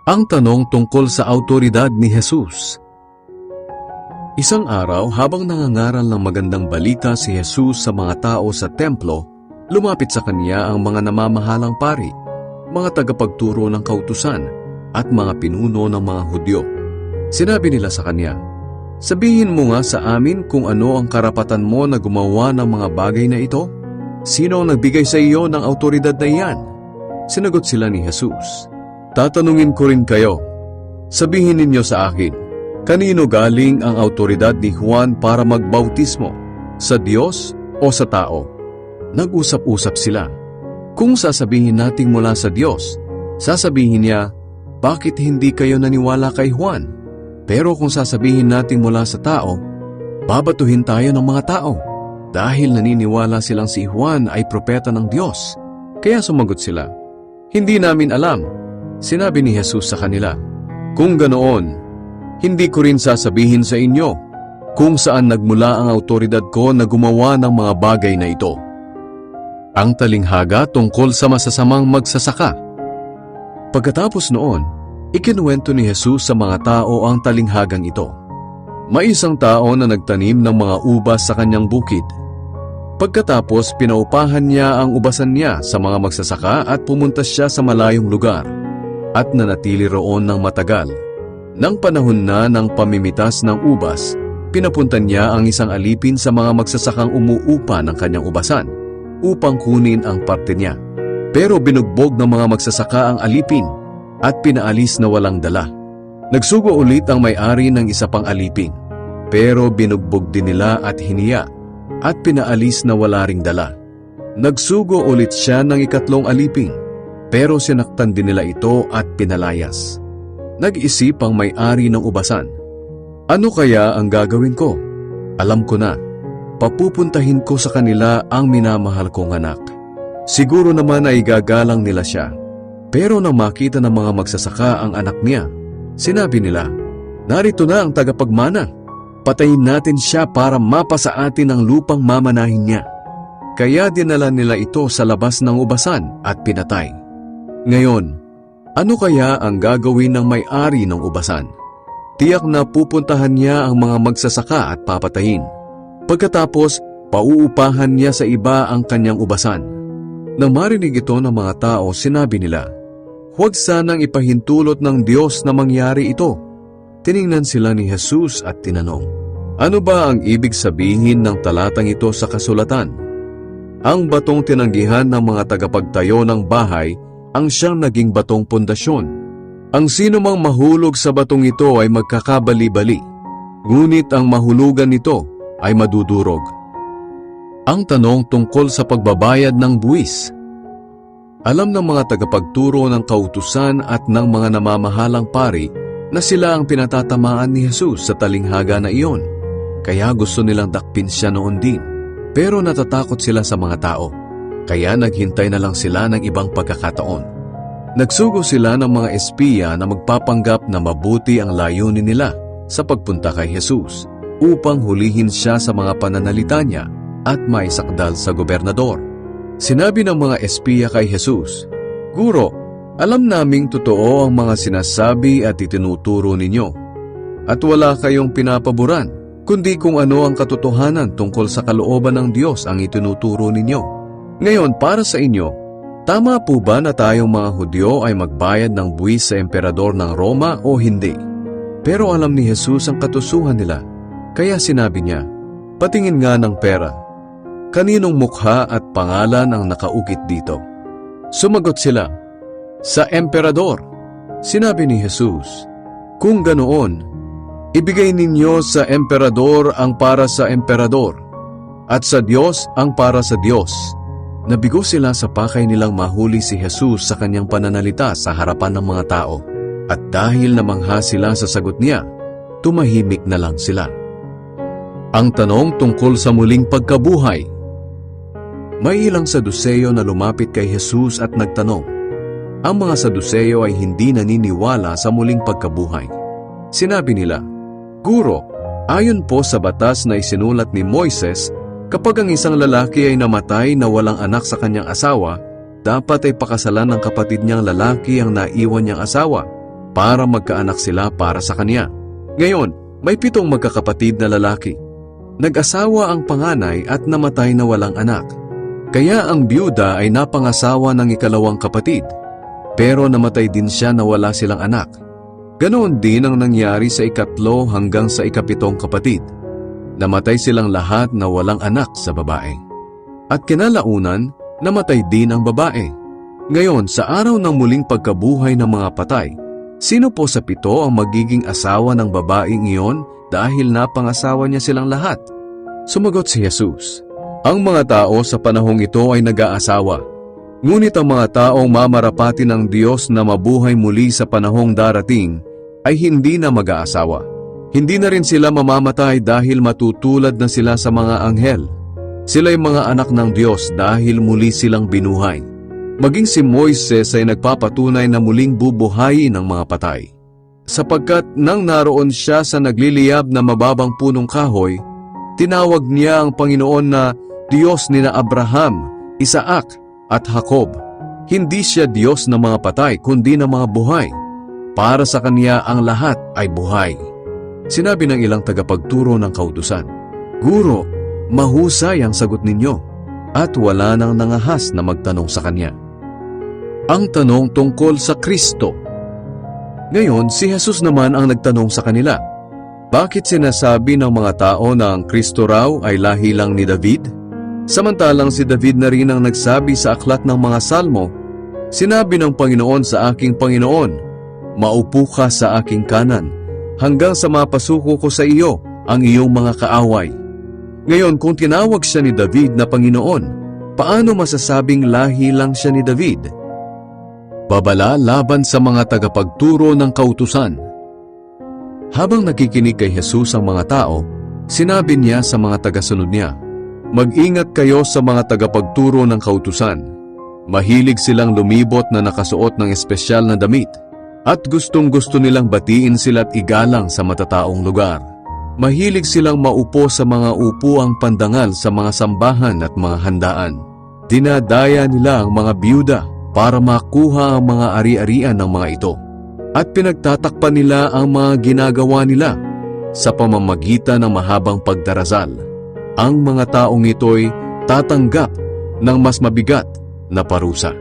Ang tanong tungkol sa awtoridad ni Jesus. Isang araw, habang nangangaral ng magandang balita si Jesus sa mga tao sa templo, lumapit sa kanya ang mga namamahalang pari, mga tagapagturo ng kautusan, at mga pinuno ng mga Hudyo. Sinabi nila sa kanya, "Sabihin mo nga sa amin kung ano ang karapatan mo na gumawa ng mga bagay na ito? Sino ang nagbigay sa iyo ng awtoridad na iyan?" Sinagot sila ni Jesus, "Tatanungin ko rin kayo. Sabihin ninyo sa akin, kanino galing ang awtoridad ni Juan para magbautismo? Sa Diyos o sa tao?" Nag-usap-usap sila. Kung sasabihin nating mula sa Diyos, sasabihin niya, "Bakit hindi kayo naniwala kay Juan?" Pero kung sasabihin nating mula sa tao, babatuhin tayo ng mga tao dahil naniniwala silang si Juan ay propeta ng Diyos. Kaya sumagot sila, "Hindi namin alam." Sinabi ni Jesus sa kanila, "Kung ganoon, hindi ko rin sasabihin sa inyo kung saan nagmula ang awtoridad ko na gumawa ng mga bagay na ito." Ang talinghaga tungkol sa masasamang magsasaka. Pagkatapos noon, ikinuwento ni Jesus sa mga tao ang talinghagang ito. May isang tao na nagtanim ng mga ubas sa kanyang bukid. Pagkatapos, pinaupahan niya ang ubasan niya sa mga magsasaka at pumunta siya sa malayong lugar at nanatili roon ng matagal. Nang panahon na ng pamimitas ng ubas, pinapunta niya ang isang alipin sa mga magsasakang umuupa ng kanyang ubasan upang kunin ang parte niya. Pero binugbog ng mga magsasaka ang alipin at pinaalis na walang dala. Nagsugo ulit ang may-ari ng isa pang alipin, pero binugbog din nila at hiniya at pinaalis na wala ring dala. Nagsugo ulit siya ng ikatlong alipin, pero sinaktan din nila ito at pinalayas. Nag-isip ang may-ari ng ubasan, "Ano kaya ang gagawin ko? Alam ko na, papupuntahin ko sa kanila ang minamahal kong anak. Siguro naman ay gagalang nila siya." Pero nang makita ng mga magsasaka ang anak niya, sinabi nila, "Narito na ang tagapagmana. Patayin natin siya para mapasa atin ang lupang mamanahin niya." Kaya dinala nila ito sa labas ng ubasan at pinatay. Ngayon, ano kaya ang gagawin ng may-ari ng ubasan? Tiyak na pupuntahan niya ang mga magsasaka at papatayin. Pagkatapos, pauupahan niya sa iba ang kanyang ubasan. Nang marinig ito ng mga tao, sinabi nila, "Huwag sanang ipahintulot ng Diyos na mangyari ito." Tiningnan sila ni Jesus at tinanong, "Ano ba ang ibig sabihin ng talatang ito sa kasulatan? Ang batong tinanggihan ng mga tagapagtayo ng bahay ang siyang naging batong pundasyon. Ang sino mang mahulog sa batong ito ay magkakabali-bali, ngunit ang mahulugan nito ay madudurog." Ang tanong tungkol sa pagbabayad ng buwis. Alam ng mga tagapagturo ng kautusan at ng mga namamahalang pari na sila ang pinatatamaan ni Jesus sa talinghaga na iyon. Kaya gusto nilang dakpin siya noon din. Pero natatakot sila sa mga tao. Kaya naghintay na lang sila ng ibang pagkakataon. Nagsugo sila ng mga espiya na magpapanggap na mabuti ang layunin nila sa pagpunta kay Jesus upang hulihin siya sa mga pananalita niya at maisakdal sa gobernador. Sinabi ng mga espiya kay Jesus, "Guro, alam naming totoo ang mga sinasabi at itinuturo ninyo, at wala kayong pinapaboran, kundi kung ano ang katotohanan tungkol sa kalooban ng Diyos ang itinuturo ninyo. Ngayon, para sa inyo, tama po ba na tayong mga Hudyo ay magbayad ng buwis sa emperador ng Roma o hindi?" Pero alam ni Jesus ang katusuhan nila, kaya sinabi niya, "Patingin nga ng pera. Kaninong mukha at pangalan ang nakaukit dito?" Sumagot sila, "Sa emperador." Sinabi ni Jesus, "Kung ganoon, ibigay ninyo sa emperador ang para sa emperador, at sa Diyos ang para sa Diyos." Nabigo sila sa pakay nilang mahuli si Jesus sa kanyang pananalita sa harapan ng mga tao, at dahil namangha sila sa sagot niya, tumahimik na lang sila. Ang tanong tungkol sa muling pagkabuhay. May ilang Saduseyo na lumapit kay Jesus at nagtanong. Ang mga Saduseyo ay hindi naniniwala sa muling pagkabuhay. Sinabi nila, "Guro, ayon po sa batas na isinulat ni Moises, kapag ang isang lalaki ay namatay na walang anak sa kanyang asawa, dapat ay pakasalan ng kapatid niyang lalaki ang naiwan niyang asawa. para magkaanak sila para sa kanya. Ngayon, may 7 magkakapatid na lalaki. Nag-asawa ang panganay at namatay na walang anak. Kaya ang byuda ay napangasawa ng ikalawang kapatid. Pero namatay din siya na wala silang anak. Ganoon din ang nangyari sa ikatlo hanggang sa ikapitong kapatid. Namatay silang lahat na walang anak sa babae. At kinalaunan, namatay din ang babae. Ngayon, sa araw ng muling pagkabuhay ng mga patay, sino po sa 7 ang magiging asawa ng babaeng iyon dahil napangasawa niya silang lahat? Sumagot si Jesus, ang mga tao sa panahong ito ay nag-aasawa. Ngunit ang mga taong mamarapati ng Diyos na mabuhay muli sa panahong darating ay hindi na mag-aasawa. Hindi na rin sila mamamatay dahil matutulad na sila sa mga anghel. Sila'y mga anak ng Diyos dahil muli silang binuhay. Maging si Moises ay nagpapatunay na muling bubuhayin ang mga patay. Sapagkat nang naroon siya sa nagliliyab na mababang punong kahoy, tinawag niya ang Panginoon na Diyos nina Abraham, Isaac at Jacob. Hindi siya Diyos ng mga patay kundi ng mga buhay. Para sa kanya ang lahat ay buhay. Sinabi ng ilang tagapagturo ng kautusan, Guro, mahusay ang sagot ninyo, at wala nang nangahas na magtanong sa kanya. Ang tanong tungkol sa Kristo. Ngayon, si Jesus naman ang nagtanong sa kanila, bakit sinasabi ng mga tao na ang Kristo raw ay lahi lang ni David? Samantalang si David na rin ang nagsabi sa aklat ng mga Salmo, sinabi ng Panginoon sa aking Panginoon, maupo ka sa aking kanan, hanggang sa mapasuko ko sa iyo ang iyong mga kaaway. Ngayon, kung tinawag siya ni David na Panginoon, paano masasabing lahi lang siya ni David? Babala laban sa mga tagapagturo ng kautusan. Habang nakikinig kay Jesus ang mga tao, sinabi niya sa mga tagasunod niya, mag-ingat kayo sa mga tagapagturo ng kautusan. Mahilig silang lumibot na nakasuot ng espesyal na damit, at gustong-gusto nilang batiin sila at igalang sa matataong lugar. Mahilig silang maupo sa mga upuang pandangal sa mga sambahan at mga handaan. Dinadaya nila ang mga byuda para makuha ang mga ari-arian ng mga ito. At pinagtatakpan nila ang mga ginagawa nila sa pamamagitan ng mahabang pagdarasal. Ang mga taong ito'y tatanggap ng mas mabigat na parusa.